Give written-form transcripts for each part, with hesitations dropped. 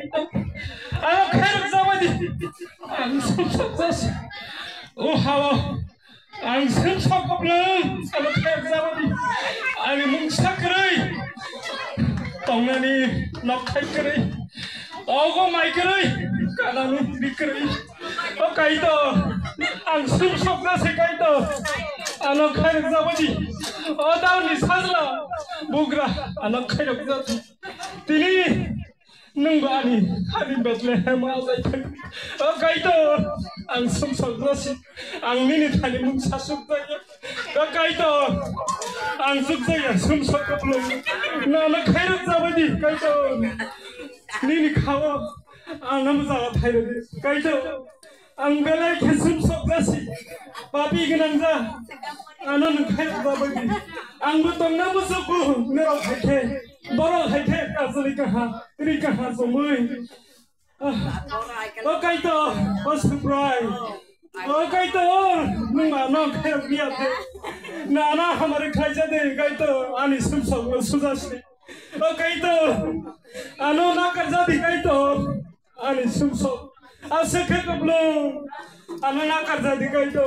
Ano khairok zabadi ang sumsok jasi o hawa ang sumsok koplong ano khairok zabadi ang mungsa krai tongnani nakhai krai ogo mai krai kanani dikrai o kaito ang sumsok jasi kaito ano khairok zabadi o dauni sajla bugra ano khairok jati tini nunggani hari Bethlehem azai kaito ang sumsok jasi ang minit hani mungsa sukjaya kaito ang sukjaya sumsok koplong na khairok zabadi kaito nini khawa anam jaga thairode kaito ang belai ke sumsok jasi papi gnangja anan khairok zabadi ang butongna busuku nero khaike boro khaike kasuli kaha tri kaha somoi kaito osuprai kaito nunga no khairok biate nana hamare khaija de kaito ani sumsok sujasi kaito ano na karja di kaito ani sumsok asake koplong ano na karja di kaito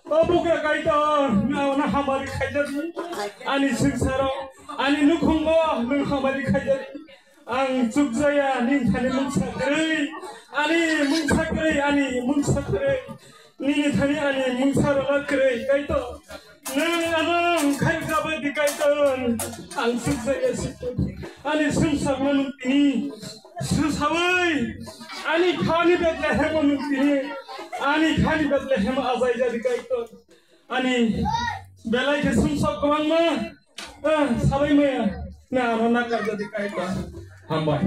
buka kaito na hamare khaija di ani sungsaro ani nukhungo nung hamare khaija di ang sukjaya ning thani mungsa krai ani mungsa krai nini thani ani mungsa ra krai kaito nang anang khairok zabadi kaito ang sukjaya situ ani sumsa manung tini susawai ani khani Bethlehem manung tini ani khani Bethlehem azai jadi kaito ani belai ke sumsa kawang ma sabai maya na ana na kar jadi kaito hambai